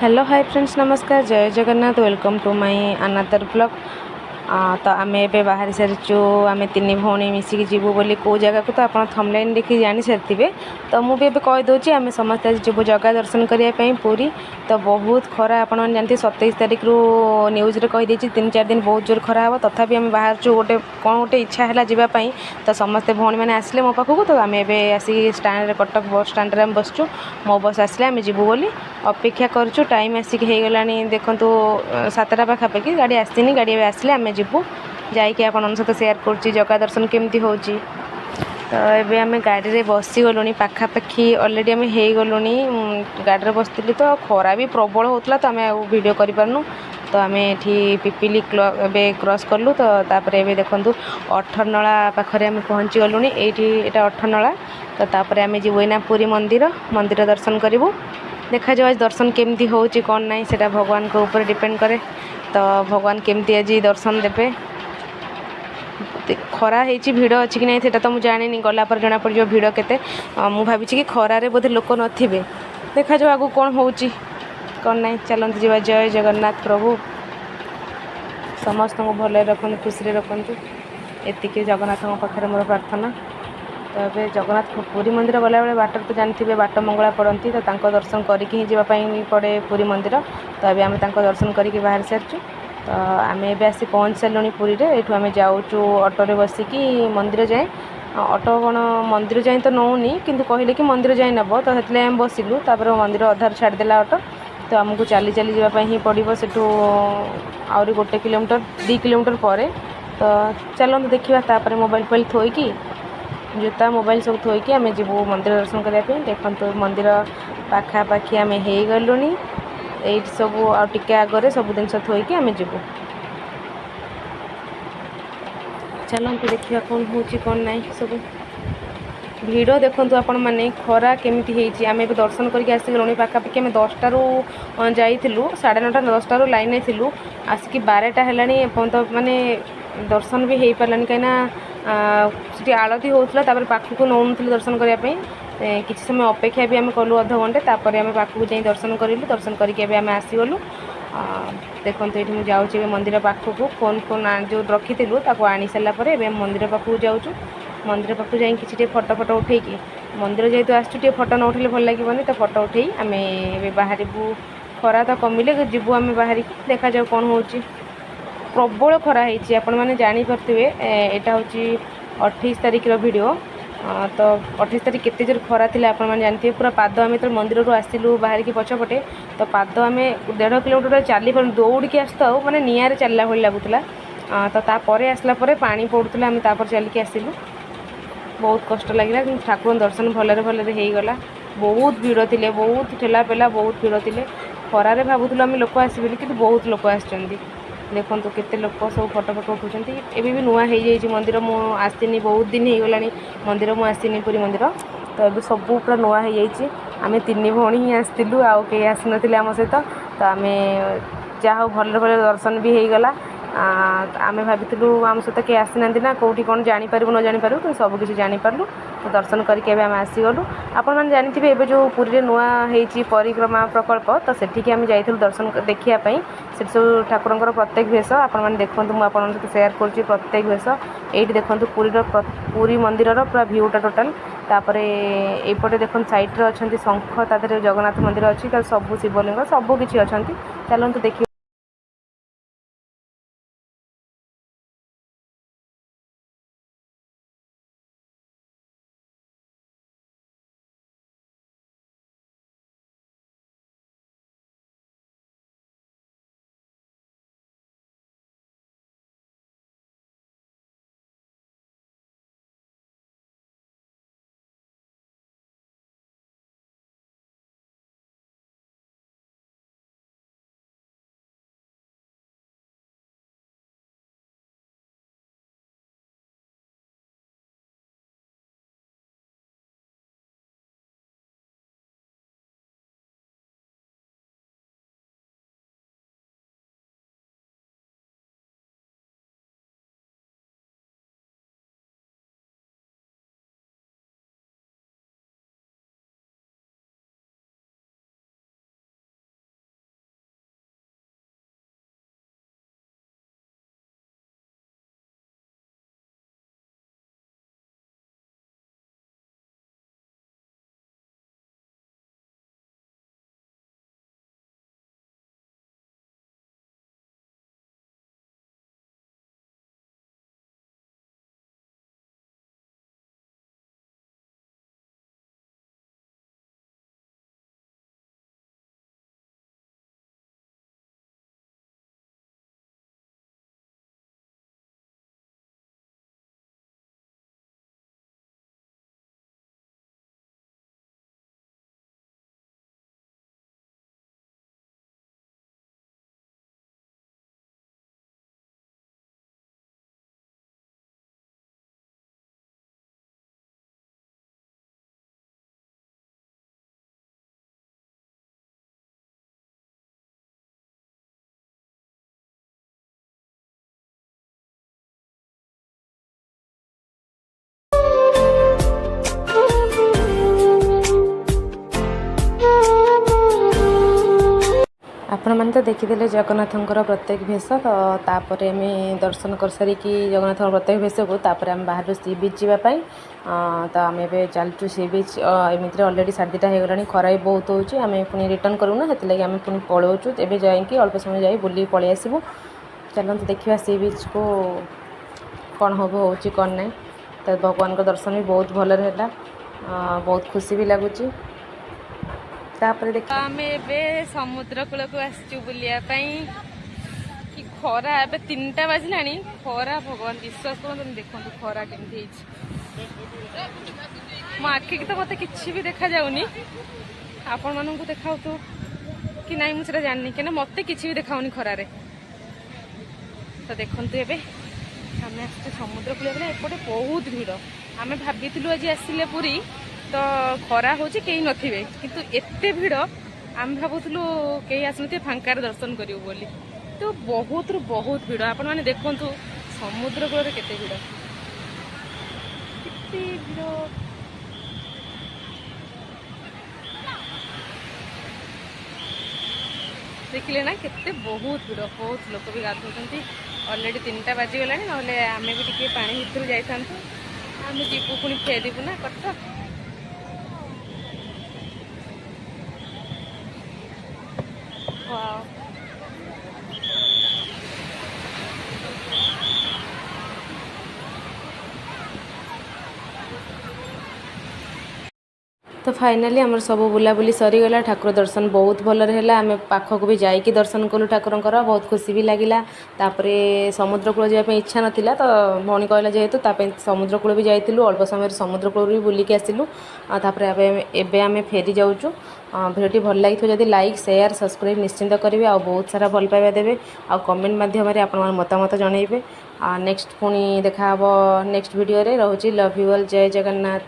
Hello hi friends, नमस्कार, जय Jagannath. Welcome to my another blog. तो आम ए बाहरी सारीचु आम तीन भौणी मिसिकी जीवु बोली कौ जगह को तो आप थंबनेल देखि जानी सारी। तो मुझे कहीदे आम समस्त आज जीवु जगह दर्शन करने पूरी। तो बहुत खरा आप जानते 27 तारिख रु न्यूज रे कहीदे 3-4 दिन बहुत जोर खरा हे। तथापि आम बाहर गोटे कौन गोटे इच्छा है जावाई। तो समस्ते भौणी मैंने आसिले मो पाखक। तो आम एसिक स्टाण्ड कटक बस स्टाण्ड आम बसचु। मो बस आसिले आम जीवु बोली अपेक्षा करूँ। टाइम आसिक हो गला देखु 7टा पाखापाखि गाड़ी आसनी। गाड़ी आसिले आम जीवु जाकि आप सहित सेयार कर जगह दर्शन केमती हो। तो ये आम गाड़ी में बसीगलु पाखापाखि अलरेडी आम हो गलु। गाड़ी बसती तो खरा भी प्रबल होता तो आम वीडियो करूँ। तो आम ये पिपिली क्रॉस कलु। तो तापर ये देखु 18नला पाखे आम पहुँची गलु। ये 18नला। तो तापर आम जीवना पुरी मंदिर मंदिर दर्शन करूँ। देखा जाओ आज दर्शन केमती हो कौन ना से भगवान के ऊपर डिपेंड करे। तो भगवान केमती आज दर्शन देवे। खरा होती भिड़ अच्छी कि नहीं से तो मुझे जानी गला पर जना पड़ भिड़ केते। मु भावी कि खरारे बोधे लोक नथिबे। देखा जाओ आगु कौन हो कौन ना। चलते जीवा। जय जगन्नाथ। प्रभु समस्त को भले रखु, खुशी रखु। एतिके जगन्नाथ पाखे मोर प्रार्थना। तो ये जगन्नाथ पुरी मंदिर गला बेले बाट तो जानते बाट मंगला पड़ती। तो दर्शन करके जावाई पड़े पुरी मंदिर। तो ये आम दर्शन करके बाहर सारी। तो आम ए आसी पहुँच सारूँ पुरी रे। एठू आम जाऊँ ऑटो बसिकी मंदिर जाए। ऑटो कौन मंदिर जाए तो नौनी किंतु कहले कि मंदिर जाए नब। तो से आम बसिलु। तापर मंदिर अधार छाड़देला ऑटो। तो आमको चली चली जावाई ही पड़ो सेठू आहरी 1 किलोमीटर 2 किलोमीटर पर। तो चलते देखा मोबाइल फोबाइल थोईकी जूता मोबाइल सब थोईकी आम जीवु मंदिर दर्शन करने। देखो मंदिर पाखापाखि आम हो गलु। ये सब आगे आगे सब जिन थोईकी आम जीवु। चलते देखा कौन हो कौन ना सब भिड़ देखु आपण मैंने खरा केमती होती। आम ए दर्शन करके आसीगलु पाखापाखि आम 10टा जाइलु 9:30 10टा लाइन थी। आसिक 12टा है माने दर्शन भी हो पारानी कहीं आलती होता। पाखक नौ दर्शन करने किसी समय अपेक्षा भी आम कलु अध घंटे। तापर आम पाखक जाई दर्शन करूँ। दर्शन करके आम आसीगलु। देखो ये मुझे जाऊँगी मंदिर पाखक। फोन जो रखी आनी सारापर मंदिर पाखक जाऊँ। मंदिर पाखक जाए कि फटो फटो उठेकी मंदिर जेहतु आसटे फटो न उठे भल लगे। तो फटो उठे आम बाहर खरा तो कमिले जीवु आम बाहर। देखा जाऊ कौन हो प्रबल खरा होती आपण मैंने जापे। यहाँ हूँ 28 तारिख वीडियो। तो 28 तारिख केते जोर खरा थी आप जानते। पूरा पाद आम तो मंदिर रू आसिलु बाहर की पछपटे। तो पाद आम 1.5 किलोमीटर चली दौड़ के आसता माने निआरे चलला भली लगुला। तो तापर आसला पानी पड़ूला आम तापर चलिकी आसिलु। बहुत कष्ट लगे कि ठाकुर दर्शन भलरे भलरे हो गला। बहुत भिड़ थे, बहुत ठेला पेला, बहुत भिड़ थे। खरारे भावुलु आम लोक आसबे कि बहुत लोक आसछन्ती। देखो केते लोक सब फटो फटो उठुंट। एबी भी नुआ हो जाइए मंदिर। मु आसनी बहुत दिन हो गला मंदिर। मु आसनी पुरी मंदिर। तो ये सब पूरा नुआ हो जाइए। आम 3 भौणी ही आसलु आउ कई आसी नथिले आम सहित। तो आम जहाँ भल भल दर्शन भी हो गला। आम भाविलु आम सहित किए आसी ना कौटी कौन जापारू न जापारू कि सबकि जापारू। तो दर्शन करके आम आसीगलु। आपण मैंने जानते हैं जो पुरी नुआ होती परिक्रमा प्रकल्प। तो सेठिकी आम जाइलु दर्शन देखापी। से सब ठाकुर प्रत्येक भेष आपने देखूँ मुझे सहित सेयार कर प्रत्येक भेष। ये देखो पुरी मंदिर पूरा भ्यूटा टोटाल। तापर एपटे देखो साइड्रे अच्छा शंख तादर जगन्नाथ मंदिर अच्छी सब शिवलिंग सबकि अच्छा। चलते देखिए। ଆପଣମାନେ ତ ଦେଖିଦେଲେ ଜଗନ୍ନାଥଙ୍କର ପ୍ରତ୍ୟେକ ବେଶ ତ ତାପରେ ଆମେ ଦର୍ଶନ କରିସାରିକି ଜଗନ୍ନାଥଙ୍କ ପ୍ରତ୍ୟେକ ବେଶକୁ ତାପରେ ଆମେ ବାହାରୁ ସି ବିଚ୍ ଯିବା ପାଇଁ ତ ଆମେ ଏବେ ଚାଲିଛୁ ସି ବିଚ୍ ଏମିତିରେ ଅଲରେଡ଼ି 2:30 ହେଇଗଲାଣି ଖରା ବି ବହୁତ ହେଉଛି ଆମେ ପୁଣି ରିଟର୍ଣ୍ଣ କରୁନା ସେଥିଲାଗି ଆମେ ପୁଣି ପଳାଉଛୁ ଏବେ ଯାଇକି ଅଳ୍ପ ସମୟ ଯାଇ ବୁଲିକି ପଳେଇ ଆସିବୁ ଚାଲନ୍ତୁ ଦେଖିବା ସି ବିଚ୍କୁ କ'ଣ ହେଉଛି କ'ଣ ନାହିଁ ତ ଭଗବାନଙ୍କ ଦର୍ଶନ ବି ବହୁତ ଭଲରେ ହେଲା ବହୁତ ଖୁସି ବି ଲାଗୁଛି ତାପରେ ଦେଖିବା ଆମେ ଏବେ ସମୁଦ୍ର କୂଳକୁ ଆସିଛୁ ବୁଲିବା ପାଇଁ କି ଖରା ଏବେ 3ଟା ବାଜିଲାଣି ଖରା ଭଗବାନ ବିଶ୍ୱାସ କରନ୍ତୁ ଦେଖନ୍ତୁ ଖରା କେମିତି ହେଇଛି ମୋ ଆଖିକି ତ ମୋତେ କିଛି ବି ଦେଖାଯାଉନି ଆପଣମାନଙ୍କୁ ଦେଖାଉଥିବ କି ନାହିଁ ମୁଁ ସେଟା ଜାଣିନି କାହିଁକିନା ମୋତେ କିଛି ବି ଦେଖାଉନି ଖରାରେ ତ ଦେଖନ୍ତୁ ଏବେ ଆମେ ଆସିଛୁ ସମୁଦ୍ର କୂଳ ବେଲେ ଏପଟେ ବହୁତ ଭିଡ଼ ଆମେ ଭାବିଥିଲୁ ଆଜି ଆସିଲେ ପୁରୀ ତ ଖରା ହେଉଛି କେହି ନଥିବେ କିନ୍ତୁ ଏତେ ଭିଡ଼ ଆମେ ଭାବୁଥିଲୁ କେହି ଆସିନଥିବେ ଫାଙ୍କାରେ ଦର୍ଶନ କରିବୁ ବୋଲି ତ ବହୁତରୁ ବହୁତ ଭିଡ଼ ଆପଣମାନେ ଦେଖନ୍ତୁ ସମୁଦ୍ର କୂଳରେ କେତେ ଭିଡ଼ ଦେଖିଲେ ନା କେତେ ବହୁତ ଭିଡ଼ ବହୁତ ଲୋକ ବି ଗାଧଉଛନ୍ତି ଅଲରେଡ଼ି 3ଟା ବାଜିଗଲାଣି ନହେଲେ ଆମେ ବି ଟିକେ ପାଣି ଭିତରୁ ଯାଇଥାନ୍ତୁ ଆମେ ଯିବୁ ପୁଣି ଫେରିବୁ ନା କଟକ ତ ଫାଇନାଲି ଆମର ସବୁ ବୁଲାବୁଲି ସରିଗଲା ଠାକୁର ଦର୍ଶନ ବହୁତ ଭଲରେ ହେଲା ଆମେ ପାଖକୁ ବି ଯାଇକି ଦର୍ଶନ କଲୁ ଠାକୁରଙ୍କର ବହୁତ ଖୁସି ବି ଲାଗିଲା ତାପରେ ସମୁଦ୍ର କୂଳ ଯିବା ପାଇଁ ଇଚ୍ଛା ନଥିଲା ତ ଭଉଣୀ କହିଲା ଯେହେତୁ ତା ପାଇଁ ସମୁଦ୍ର କୂଳ ବି ଯାଇଥିଲୁ ଅଳ୍ପ ସମୟରେ ସମୁଦ୍ର କୂଳରୁ ବି ବୁଲିକି ଆସିଲୁ ତାପରେ ଏବେ ଆମେ ଫେରି ଯାଉଛୁ ଭିଡ଼ିଓଟି ଭଲ ଲାଗିଥିବ ଯଦି ଲାଇକ୍ ସେୟାର ସବସ୍କ୍ରାଇବ୍ ନିଶ୍ଚିନ୍ତ କରିବେ ଆଉ ବହୁତ ସାରା ଭଲ ପାଇବା ଦେବେ ଆଉ କମେଣ୍ଟ ମାଧ୍ୟମରେ ଆପଣଙ୍କର ମତାମତ ଜଣାଇବେ ନେକ୍ସଟ ପୁଣି ଦେଖାହେବ ନେକ୍ସଟ ଭିଡ଼ିଓରେ ରହୁଛି ଲଭ୍ ୟୁ ଅଲ୍ ଜୟ ଜଗନ୍ନାଥ।